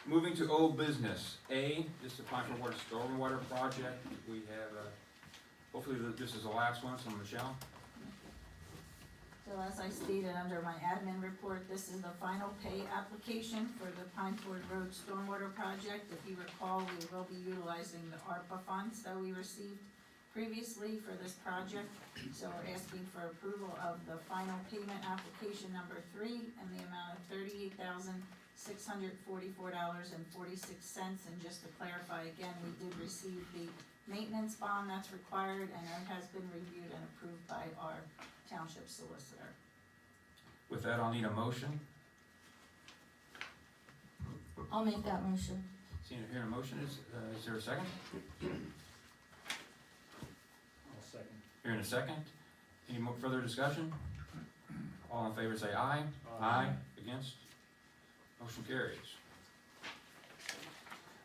Moving to old business. A, this is applying for water stormwater project. We have, hopefully this is the last one, so Michelle. So as I stated under my admin report, this is the final pay application for the Pine Ford Road Stormwater Project. If you recall, we will be utilizing the ARPA funds that we received previously for this project. So we're asking for approval of the final payment application number 3 in the amount of $38,644.46. And just to clarify again, we did receive the maintenance bond that's required, and it has been reviewed and approved by our township solicitor. With that, I'll need a motion. I'll make that motion. Seeing here a motion, is there a second? I'll second. Here in a second. Any more further discussion? All in favor say aye. Aye. Against? Motion carries.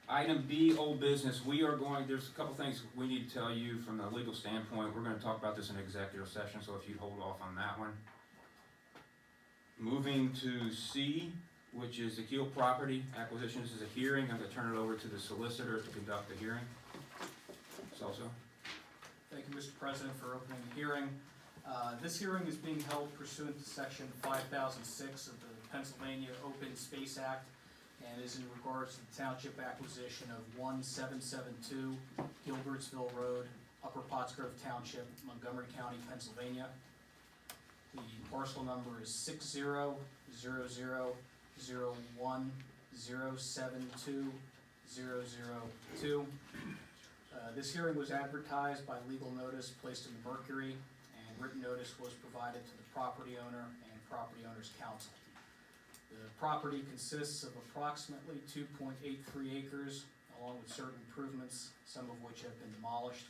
Item B, old business. There's a couple things we need to tell you from the legal standpoint. We're gonna talk about this in executive session, so if you'd hold off on that one. Moving to C, which is the Keel property acquisition. This is a hearing. I'm gonna turn it over to the solicitor to conduct the hearing. Salso. Thank you, Mr. President, for opening the hearing. This hearing is being held pursuant to Section 5006 of the Pennsylvania Open Space Act and is in regards to the township acquisition of 1772 Gilbertsville Road, Upper Pottsgrove Township, Montgomery County, Pennsylvania. The parcel number is 600001072002. This hearing was advertised by legal notice placed in the Mercury, and written notice was provided to the property owner and property owner's counsel. The property consists of approximately 2.83 acres, along with certain improvements, some of which have been demolished.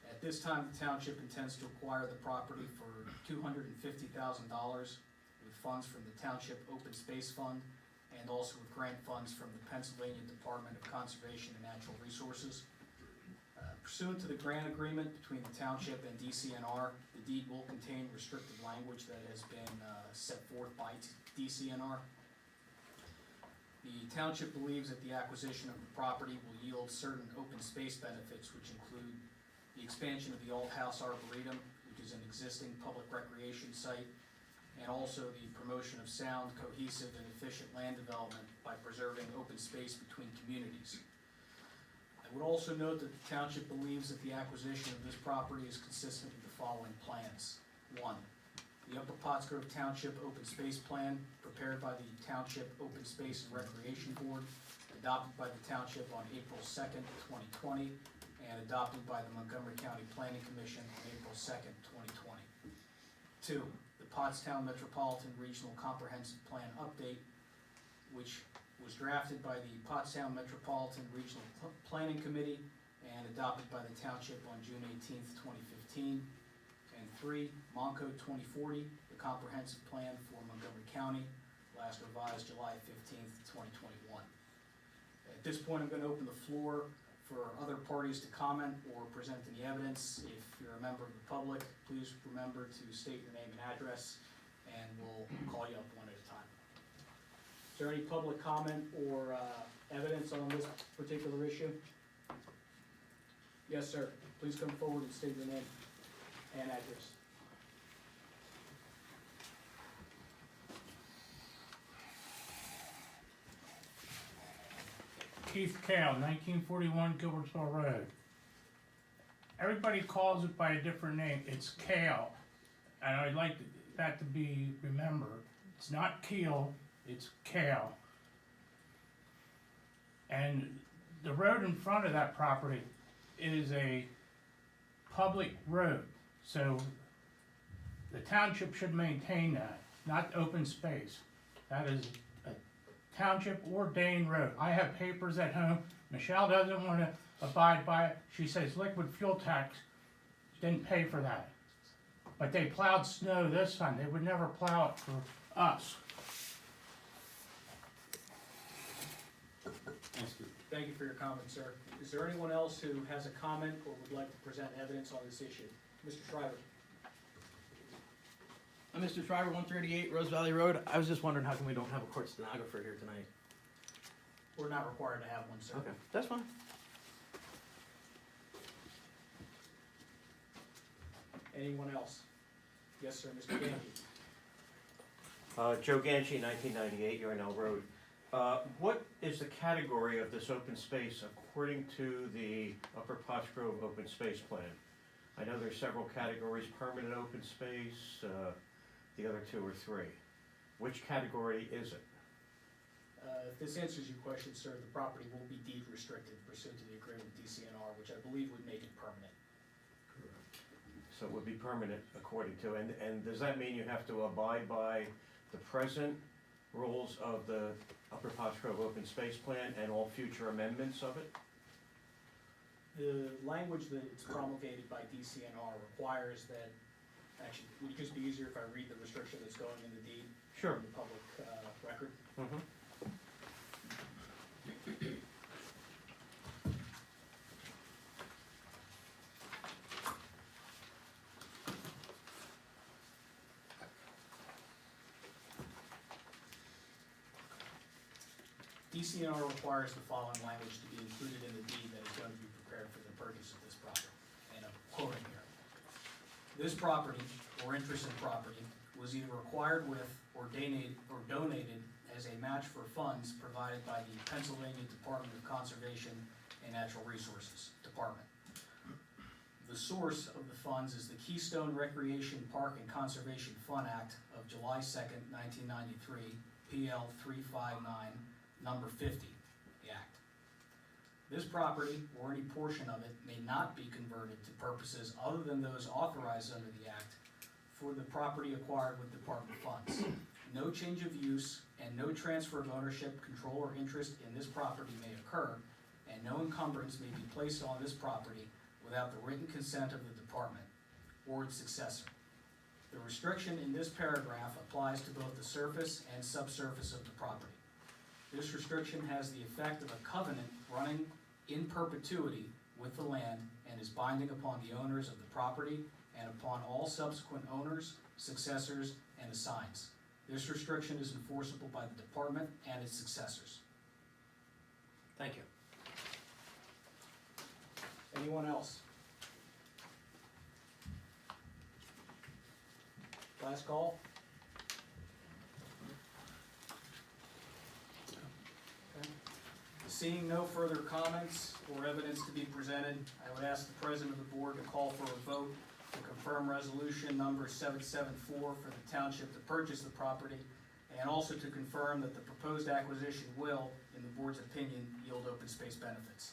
At this time, the township intends to acquire the property for $250,000 with funds from the Township Open Space Fund and also with grant funds from the Pennsylvania Department of Conservation and Natural Resources. Pursuant to the grant agreement between the township and DCNR, the deed will contain restrictive language that has been set forth by DCNR. The township believes that the acquisition of the property will yield certain open space benefits, which include the expansion of the Old House Arboretum, which is an existing public recreation site, and also the promotion of sound, cohesive, and efficient land development by preserving open space between communities. I would also note that the township believes that the acquisition of this property is consistent with the following plans. 1. The Upper Pottsgrove Township Open Space Plan, prepared by the Township Open Space and Recreation Board, adopted by the township on April 2nd, 2020, and adopted by the Montgomery County Planning Commission on April 2nd, 2020. 2. The Pottstown Metropolitan Regional Comprehensive Plan Update, which was drafted by the Pottstown Metropolitan Regional Planning Committee and adopted by the township on June 18th, 2015. And 3, Monco 2040, the comprehensive plan for Montgomery County, last revised July 15th, 2021. At this point, I'm going to open the floor for other parties to comment or present any evidence. If you're a member of the public, please remember to state your name and address, and we'll call you up one at a time. Is there any public comment or evidence on this particular issue? Yes, sir. Please come forward and state your name and address. Keith Kale, 1941 Gilbertsville Road. Everybody calls it by a different name. It's Kale, and I'd like that to be remembered. It's not Keel, it's Kale. And the road in front of that property is a public road, so the township should maintain that, not open space. That is a township ordained road. I have papers at home. Michelle doesn't want to abide by it. She says liquid fuel tax didn't pay for that. But they plowed snow this time. They would never plow it for us. Thank you for your comment, sir. Is there anyone else who has a comment or would like to present evidence on this issue? Mr. Shriver. I'm Mr. Shriver, 138 Rose Valley Road. I was just wondering how come we don't have a court stenographer here tonight? We're not required to have one, sir. Okay, that's fine. Anyone else? Yes, sir, Mr. Gandy. Joe Ganchi, 1998, UNL Road. What is the category of this open space according to the Upper Potts Grove Open Space Plan? I know there's several categories, permanent open space, the other two or three. Which category is it? If this answers your question, sir, the property will be deed restricted pursuant to the agreement with DCNR, which I believe would make it permanent. So it would be permanent according to, and does that mean you have to abide by the present rules of the Upper Potts Grove Open Space Plan and all future amendments of it? The language that it's promulgated by DCNR requires that, actually, would it just be easier if I read the restriction that's going in the deed? Sure. In the public record? Mhm. DCNR requires the following language to be included in the deed that is going to be prepared for the purchase of this property. And I'm quoting here. This property, or interest in property, was either acquired with or donated as a match for funds provided by the Pennsylvania Department of Conservation and Natural Resources Department. The source of the funds is the Keystone Recreation Park and Conservation Fund Act of July 2nd, 1993, PL 359, number 50, the act. This property, or any portion of it, may not be converted to purposes other than those authorized under the act for the property acquired with department funds. No change of use and no transfer of ownership, control, or interest in this property may occur, and no encumbrance may be placed on this property without the written consent of the department or its successor. The restriction in this paragraph applies to both the surface and subsurface of the property. This restriction has the effect of a covenant running in perpetuity with the land and is binding upon the owners of the property and upon all subsequent owners, successors, and assigns. This restriction is enforceable by the department and its successors. Thank you. Anyone else? Last call? Okay. Seeing no further comments or evidence to be presented, I would ask the president of the board to call for a vote to confirm resolution number 774 for the township to purchase the property, and also to confirm that the proposed acquisition will, in the board's opinion, yield open space benefits.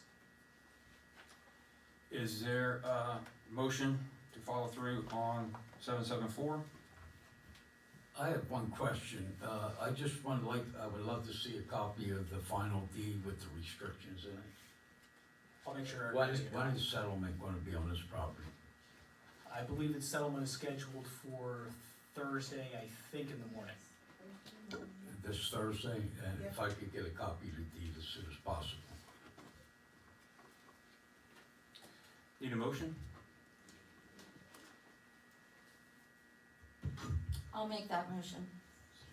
Is there a motion to follow through on 774? I have one question. I just would love to see a copy of the final deed with the restrictions in it. I'll make sure. When everybody's got it. is settlement gonna be on this property? I believe that settlement is scheduled for Thursday, I think in the morning. This Thursday, and if I could get a copy of the deed as soon as possible. Need a motion? I'll make that motion.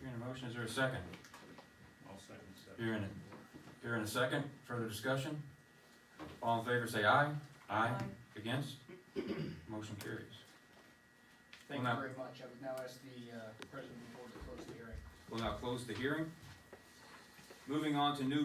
Hearing a motion, is there a second? I'll second that. Hearing a second, further discussion? All in favor say aye. Aye. Aye. Against? Motion carries. Thank Well, you now- very much. I would now ask the president of the board to close the hearing. We'll now close the hearing. Moving on to new